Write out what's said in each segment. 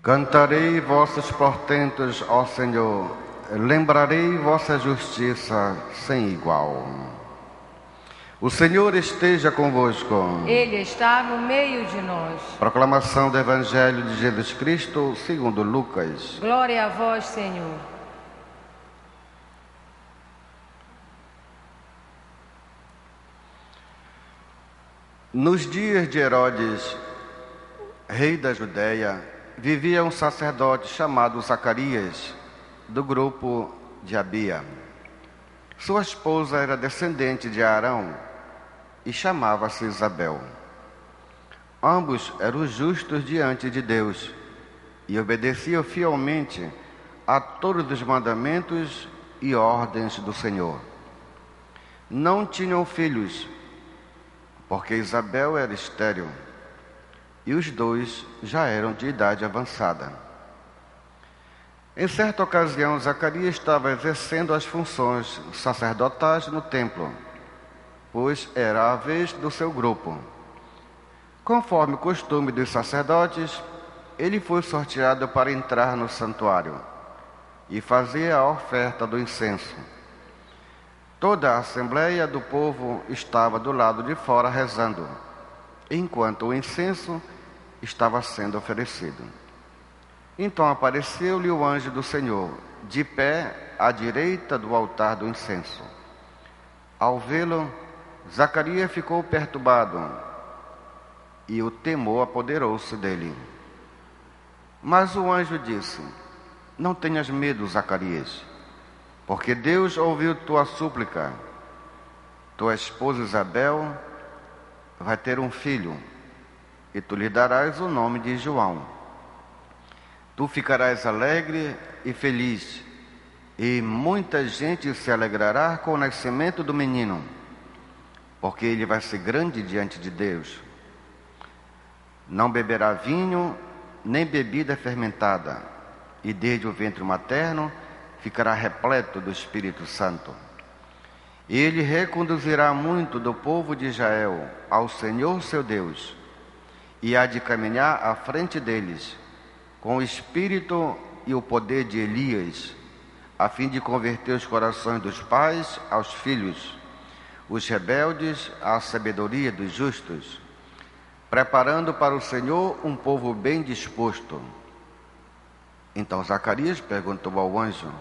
Cantarei vossos portentos, ó Senhor, lembrarei vossa justiça sem igual. O Senhor esteja convosco. Ele está no meio de nós. Proclamação do Evangelho de Jesus Cristo segundo Lucas. Glória a vós, Senhor. Nos dias de Herodes, rei da Judéia, vivia um sacerdote chamado Zacarias, do grupo de Abia. Sua esposa era descendente de Arão e chamava-se Isabel. Ambos eram justos diante de Deus e obedeciam fielmente a todos os mandamentos e ordens do Senhor. Não tinham filhos, porque Isabel era estéril e os dois já eram de idade avançada. Em certa ocasião, Zacarias estava exercendo as funções sacerdotais no templo, pois era a vez do seu grupo. Conforme o costume dos sacerdotes, ele foi sorteado para entrar no santuário e fazer a oferta do incenso. Toda a assembleia do povo estava do lado de fora rezando, enquanto o incenso estava sendo oferecido. Então apareceu-lhe o anjo do Senhor, de pé à direita do altar do incenso. Ao vê-lo, Zacarias ficou perturbado e o temor apoderou-se dele. Mas o anjo disse: Não tenhas medo, Zacarias, porque Deus ouviu tua súplica. Tua esposa Isabel vai ter um filho, e tu lhe darás o nome de João. Tu ficarás alegre e feliz, e muita gente se alegrará com o nascimento do menino, porque ele vai ser grande diante de Deus. Não beberá vinho, nem bebida fermentada, e desde o ventre materno ficará repleto do Espírito Santo. Ele reconduzirá muito do povo de Israel ao Senhor seu Deus, e há de caminhar à frente deles, com o espírito e o poder de Elias, a fim de converter os corações dos pais aos filhos, os rebeldes à sabedoria dos justos, preparando para o Senhor um povo bem disposto. Então Zacarias perguntou ao anjo: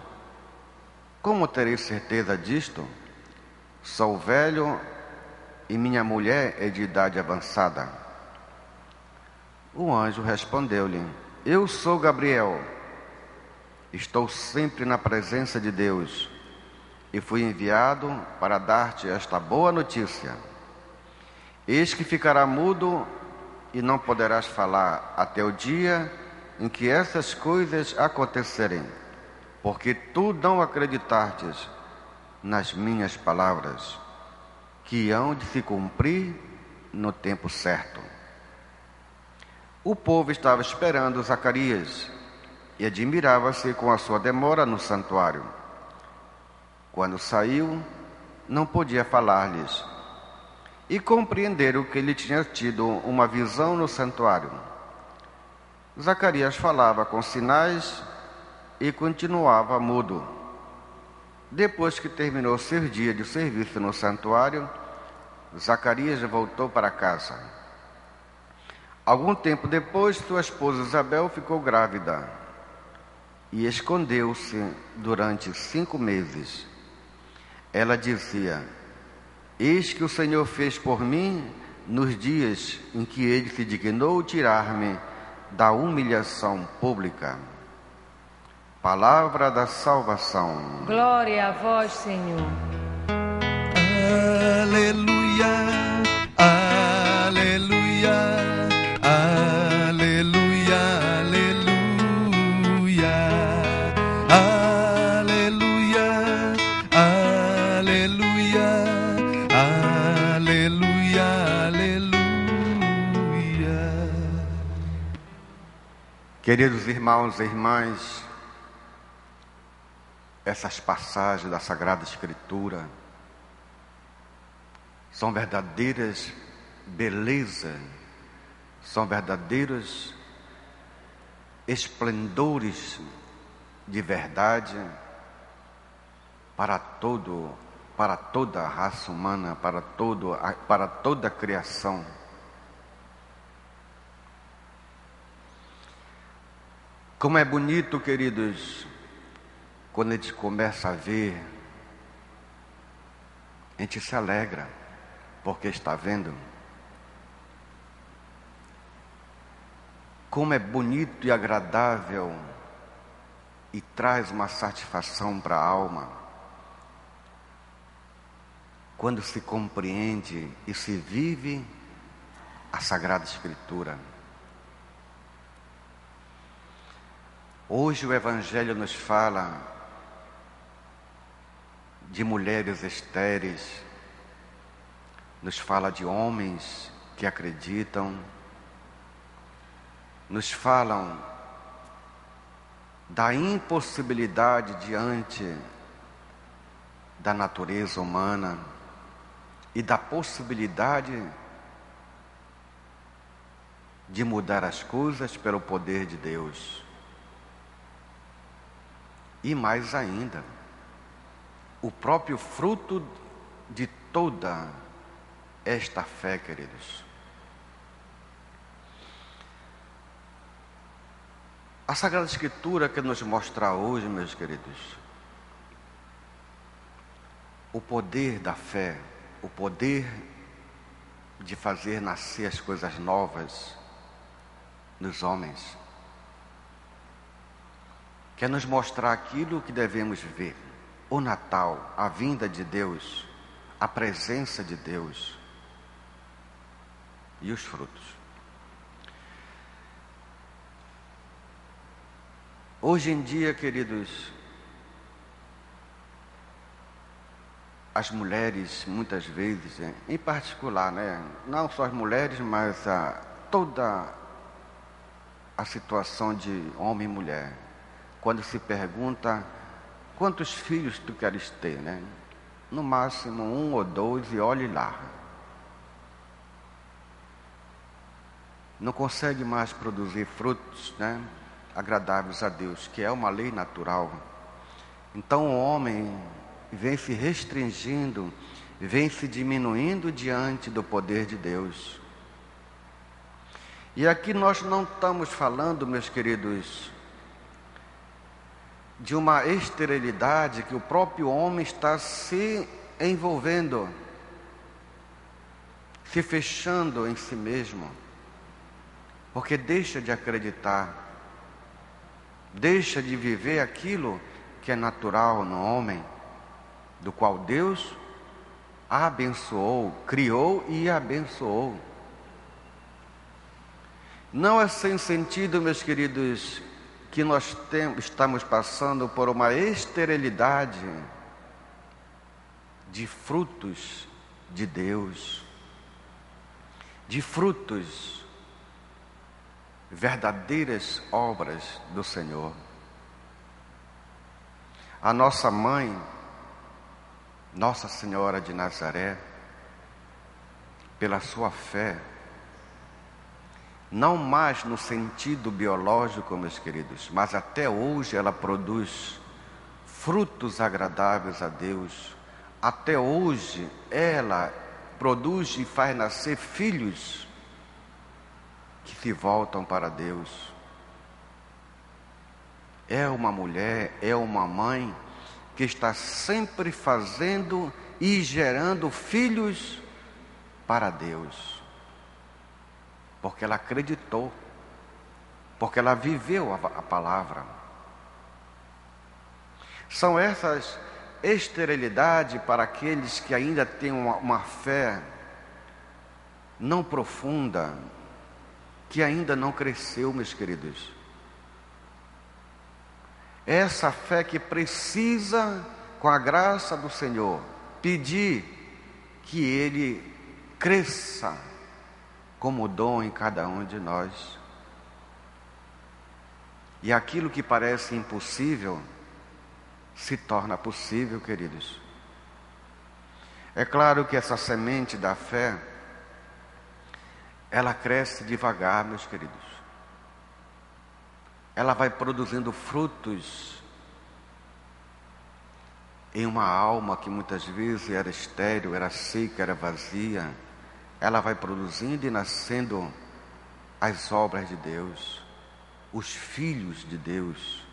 Como terei certeza disto? Sou velho e minha mulher é de idade avançada. O anjo respondeu-lhe: Eu sou Gabriel, estou sempre na presença de Deus e fui enviado para dar-te esta boa notícia. Eis que ficará mudo e não poderás falar até o dia em que essas coisas acontecerem, porque tu não acreditastes nas minhas palavras, que hão de se cumprir no tempo certo. O povo estava esperando Zacarias e admirava-se com a sua demora no santuário. Quando saiu, não podia falar-lhes, e compreenderam que ele tinha tido uma visão no santuário. Zacarias falava com sinais e continuava mudo. Depois que terminou seu dia de serviço no santuário, Zacarias voltou para casa. Algum tempo depois, sua esposa Isabel ficou grávida e escondeu-se durante 5 meses. Ela dizia: Eis que o Senhor fez por mim nos dias em que Ele se dignou tirar-me da humilhação pública. Palavra da salvação. Glória a vós, Senhor. Aleluia, aleluia, aleluia, aleluia, aleluia, aleluia, aleluia. Queridos irmãos e irmãs, essas passagens da Sagrada Escritura são verdadeiras belezas, são verdadeiros esplendores de verdade para toda a raça humana, para toda a criação. Como é bonito, queridos, quando a gente começa a ver, a gente se alegra, porque está vendo. Como é bonito e agradável e traz uma satisfação para a alma, quando se compreende e se vive a Sagrada Escritura. Hoje o Evangelho nos fala de mulheres estéreis, nos fala de homens que acreditam, nos falam da impossibilidade diante da natureza humana e da possibilidade de mudar as coisas pelo poder de Deus. E mais ainda, o próprio fruto de toda esta fé, queridos. A Sagrada Escritura quer nos mostrar hoje, meus queridos, o poder da fé, o poder de fazer nascer as coisas novas nos homens. Quer nos mostrar aquilo que devemos ver: o Natal, a vinda de Deus, a presença de Deus e os frutos. Hoje em dia, queridos, as mulheres, muitas vezes, em particular, não só as mulheres, mas toda a situação de homem e mulher, quando se pergunta quantos filhos tu queres ter, no máximo 1 ou 2 e olhe lá. Não consegue mais produzir frutos, agradáveis a Deus, que é uma lei natural. Então o homem vem se restringindo, vem se diminuindo diante do poder de Deus. E aqui nós não estamos falando, meus queridos, de uma esterilidade que o próprio homem está se envolvendo, se fechando em si mesmo, porque deixa de acreditar, deixa de viver aquilo que é natural no homem, do qual Deus abençoou, criou e abençoou. Não é sem sentido, meus queridos, que nós estamos passando por uma esterilidade de frutos de Deus, de frutos, verdadeiras obras do Senhor. A nossa mãe, Nossa Senhora de Nazaré, pela sua fé, não mais no sentido biológico, meus queridos, mas até hoje ela produz frutos agradáveis a Deus. Até hoje ela produz e faz nascer filhos que se voltam para Deus. É uma mulher, é uma mãe que está sempre fazendo e gerando filhos para Deus. Porque ela acreditou, porque ela viveu a palavra. São essas esterilidades para aqueles que ainda têm uma fé não profunda, que ainda não cresceu, meus queridos. Essa fé que precisa, com a graça do Senhor, pedir que Ele cresça como dom em cada um de nós. E aquilo que parece impossível se torna possível, queridos. É claro que essa semente da fé, ela cresce devagar, meus queridos. ela vai produzindo frutos em uma alma que muitas vezes era estéril, era seca, era vazia. Ela vai produzindo e nascendo as obras de Deus, os filhos de Deus.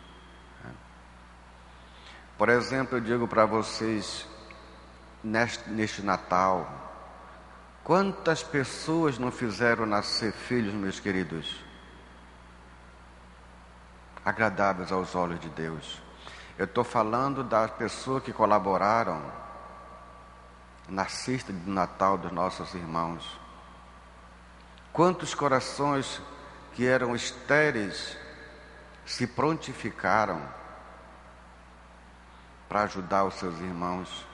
Por exemplo, eu digo para vocês, neste Natal, quantas pessoas não fizeram nascer filhos, meus queridos, agradáveis aos olhos de Deus? Eu estou falando das pessoas que colaboraram na cesta de Natal dos nossos irmãos. Quantos corações que eram estéreis se prontificaram para ajudar os seus irmãos.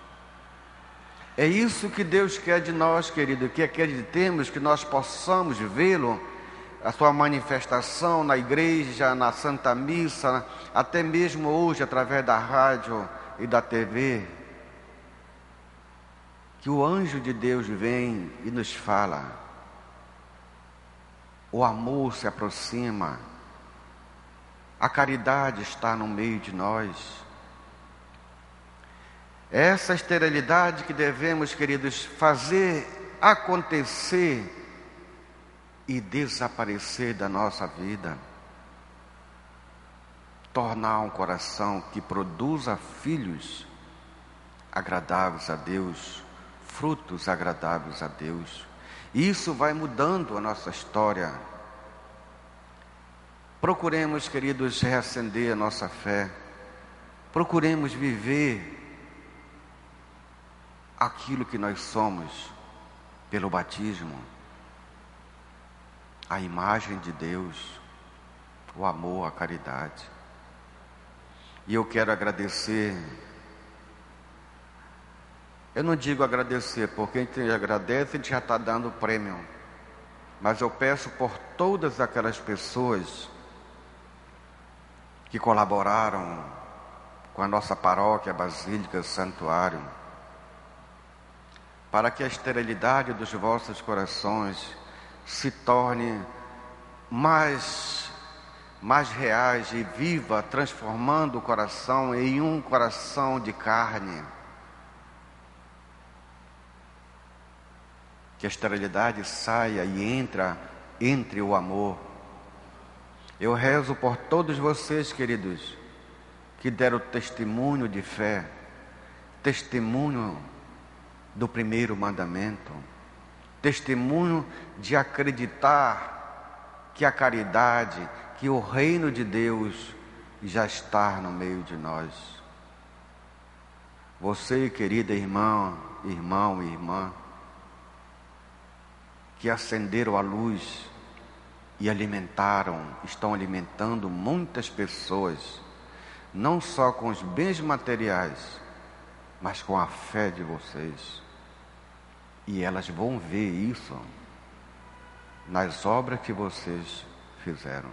É isso que Deus quer de nós, querido, que acreditemos, que nós possamos vê-lo, a sua manifestação na igreja, na Santa Missa, até mesmo hoje através da rádio e da TV. Que o anjo de Deus vem e nos fala. O amor se aproxima. A caridade está no meio de nós. Essa esterilidade que devemos, queridos, fazer acontecer e desaparecer da nossa vida. Tornar um coração que produza filhos agradáveis a Deus, frutos agradáveis a Deus. Isso vai mudando a nossa história. Procuremos, queridos, reacender a nossa fé. Procuremos viver aquilo que nós somos pelo batismo. A imagem de Deus, o amor, a caridade. E eu quero agradecer. Eu não digo agradecer, porque a gente agradece, a gente já está dando o prêmio. Mas eu peço por todas aquelas pessoas que colaboraram com a nossa paróquia, Basílica, Santuário, para que a esterilidade dos vossos corações se torne mais reais e viva, transformando o coração em um coração de carne. Que a esterilidade saia e entre o amor. Eu rezo por todos vocês, queridos, que deram testemunho de fé, testemunho do primeiro mandamento, testemunho de acreditar que a caridade, que o reino de Deus já está no meio de nós. Você, querida irmão e irmã, que acenderam a luz e estão alimentando muitas pessoas, não só com os bens materiais, mas com a fé de vocês. E elas vão ver isso nas obras que vocês fizeram.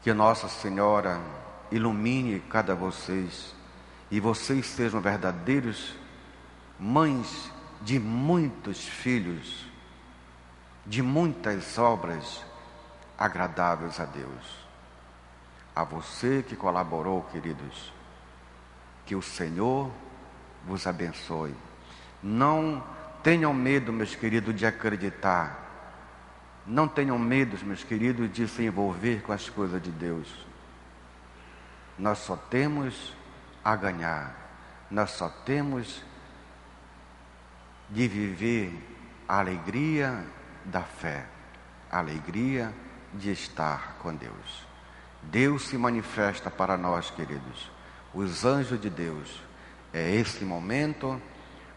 Que Nossa Senhora ilumine cada vocês, e vocês sejam verdadeiros mães de muitos filhos, de muitas obras agradáveis a Deus. A você que colaborou, queridos, que o Senhor vos abençoe. Não tenham medo, meus queridos, de acreditar. Não tenham medo, meus queridos, de se envolver com as coisas de Deus. Nós só temos a ganhar. Nós só temos de viver a alegria da fé, a alegria de estar com Deus. Deus se manifesta para nós, queridos. Os anjos de Deus. É esse momento,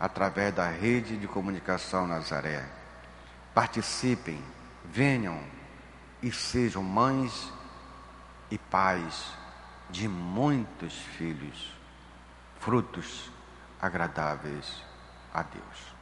através da rede de comunicação Nazaré. Participem, venham e sejam mães e pais de muitos filhos, frutos agradáveis a Deus.